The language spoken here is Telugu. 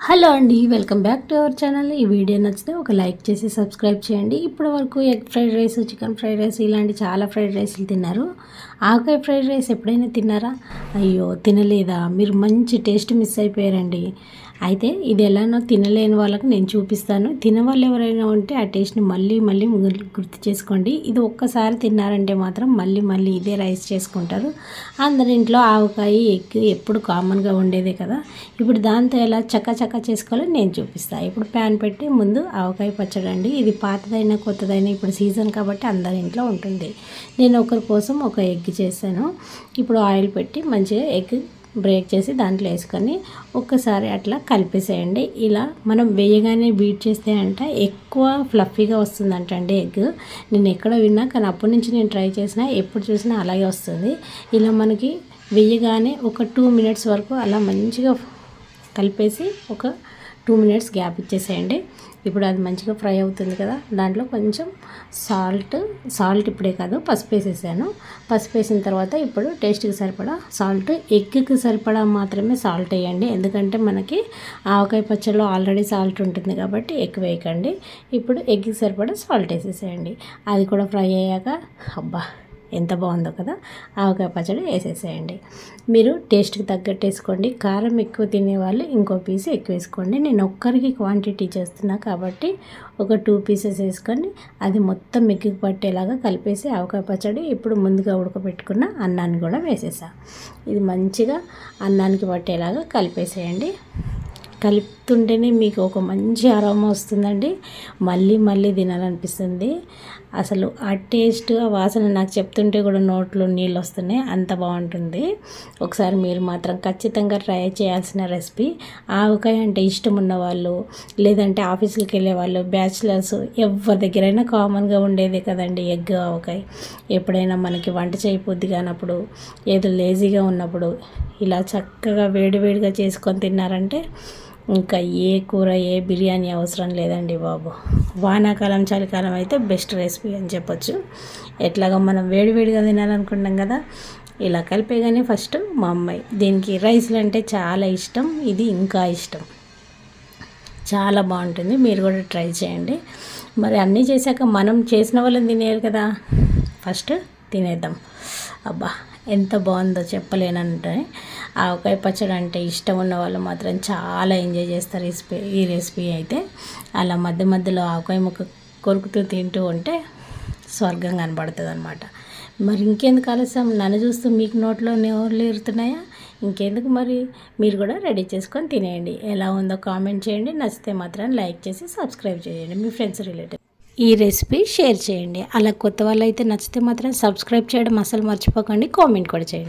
హలో అండి, welcome back to our channel. ఈ వీడియో నచ్చితే ఒక లైక్ చేసి సబ్స్క్రైబ్ చేయండి. ఇప్పటి వరకు egg fried rice, chicken fried rice ఇలాంటి చాలా ఫ్రైడ్ రైస్లు తిన్నారు. ఆవకాయ ఫ్రైడ్ రైస్ ఎప్పుడైనా తిన్నారా? అయ్యో తినలేదా? మీరు మంచి టేస్ట్ మిస్ అయిపోయారండి. అయితే ఇది ఎలానో తినలేని వాళ్ళకు నేను చూపిస్తాను. తినవాళ్ళు ఎవరైనా ఉంటే ఆ టేస్ట్ని మళ్ళీ మళ్ళీ గుర్తు చేసుకోండి. ఇది ఒక్కసారి తిన్నారంటే మాత్రం మళ్ళీ మళ్ళీ ఇదే రైస్ చేసుకుంటారు. అందరింట్లో ఆవకాయ ఎగ్ ఎప్పుడు కామన్గా ఉండేదే కదా. ఇప్పుడు దాంతో ఎలా చక్క చేసుకోవాలో నేను చూపిస్తాను. ఇప్పుడు ప్యాన్ పెట్టి ముందు ఆవకాయ పచ్చడి అండి. ఇది పాతదైనా కొత్తదైనా ఇప్పుడు సీజన్ కాబట్టి అందరి ఇంట్లో ఉంటుంది. నేను ఒకరి కోసం ఒక ఎగ్ చేశాను. ఇప్పుడు ఆయిల్ పెట్టి మంచిగా ఎగ్ బ్రేక్ చేసి దాంట్లో వేసుకొని ఒక్కసారి అట్లా కలిపేసేయండి. ఇలా మనం వేయగానే బీట్ చేస్తే అంట ఎక్కువ ఫ్లఫీగా వస్తుందంట అండి ఎగ్. నేను ఎక్కడ విన్నా, కానీ అప్పటి నుంచి నేను ట్రై చేసినా ఎప్పుడు చూసినా అలాగే వస్తుంది. ఇలా మనకి వేయగానే ఒక 2 మినిట్స్ వరకు అలా మంచిగా కలిపేసి ఒక 2 మినిట్స్ గ్యాప్ ఇచ్చేసేయండి. ఇప్పుడు అది మంచిగా ఫ్రై అవుతుంది కదా, దాంట్లో కొంచెం సాల్ట్ ఇప్పుడే కాదు పసుపు వేసేసాను. పసుపు వేసిన తర్వాత ఇప్పుడు టేస్ట్కి సరిపడా సాల్ట్, ఎగ్కి సరిపడా మాత్రమే సాల్ట్ వేయండి. ఎందుకంటే మనకి ఆవకాయ పచ్చడిలో ఆల్రెడీ సాల్ట్ ఉంటుంది కాబట్టి ఎక్కువ వేయకండి. ఇప్పుడు ఎగ్కి సరిపడా సాల్ట్ వేసేసేయండి. అది కూడా ఫ్రై అయ్యాక అబ్బా ఎంత బాగుందో కదా, ఆవకాయ పచ్చడి వేసేసేయండి. మీరు టేస్ట్కి తగ్గట్టు వేసుకోండి. కారం ఎక్కువ తినేవాళ్ళు ఇంకో పీస్ ఎక్కువ వేసుకోండి. నేను ఒక్కరికి క్వాంటిటీ చేస్తున్నా కాబట్టి ఒక 2 పీసెస్ వేసుకొని అది మొత్తం ఎగ్కి పట్టేలాగా కలిపేసి ఆవకాయ పచ్చడి ఇప్పుడు ముందుగా ఉడకబెట్టుకున్న అన్నాన్ని కూడా వేసేసా. ఇది మంచిగా అన్నానికి పట్టేలాగా కలిపేసేయండి. కలుపుతుంటేనే మీకు ఒక మంచి అరోమా వస్తుందండి. మళ్ళీ మళ్ళీ తినాలనిపిస్తుంది. అసలు ఆ టేస్ట్, ఆ వాసన నాకు చెప్తుంటే కూడా నోట్లో నీళ్ళు వస్తున్నాయి. అంత బాగుంటుంది. ఒకసారి మీరు మాత్రం ఖచ్చితంగా ట్రై చేయాల్సిన రెసిపీ. ఆవకాయ అంటే ఇష్టం ఉన్నవాళ్ళు, లేదంటే ఆఫీసులకు వెళ్ళే వాళ్ళు, బ్యాచిలర్స్ ఎవరి దగ్గరైనా కామన్గా ఉండేదే కదండి ఎగ్ ఆవకాయ. ఎప్పుడైనా మనకి వంట చేయబుద్ధి కానప్పుడు, ఏదో లేజీగా ఉన్నప్పుడు ఇలా చక్కగా వేడివేడిగా చేసుకొని తిన్నారంటే ఇంకా ఏ కూర, ఏ బిర్యానీ అవసరం లేదండి బాబు. వానాకాలం, చలికాలం అయితే బెస్ట్ రెసిపీ అని చెప్పొచ్చు. ఎట్లాగా మనం వేడివేడిగా తినాలనుకుంటాం కదా, ఇలా కలిపేగానే ఫస్ట్ మా అమ్మాయి దీనికి రైస్లు అంటే చాలా ఇష్టం. ఇది ఇంకా ఇష్టం, చాలా బాగుంటుంది. మీరు కూడా ట్రై చేయండి. మరి అన్నీ చేశాక మనం చేసిన వాళ్ళని తినేయాలి కదా, ఫస్ట్ తినేద్దాం. అబ్బా ఎంత బాగుందో చెప్పలేనంటే. ఆవకాయ పచ్చడి అంటే ఇష్టం ఉన్న వాళ్ళు మాత్రం చాలా ఎంజాయ్ చేస్తారు ఈ రెసిపీ అయితే. అలా మధ్య మధ్యలో ఆవకాయ ముక్క కొరుకుతూ తింటూ ఉంటే స్వర్గం కనబడుతుంది అనమాట. మరి ఇంకెందుకు ఆలస్యం? నన్ను చూస్తూ మీకు నోట్లో నోళ్ళు ఏరుతున్నాయా? ఇంకెందుకు మరి, మీరు కూడా రెడీ చేసుకొని తినేయండి. ఎలా ఉందో కామెంట్ చేయండి. నచ్చితే మాత్రం లైక్ చేసి సబ్స్క్రైబ్ చేయండి. మీ ఫ్రెండ్స్, రిలేటివ్స్ ఈ రెసిపీ షేర్ చేయండి. అలా కొత్త వాళ్ళు అయితే నచ్చితే మాత్రం సబ్స్క్రైబ్ చేయడం అసలు మర్చిపోకండి. కామెంట్ కూడా చేయండి.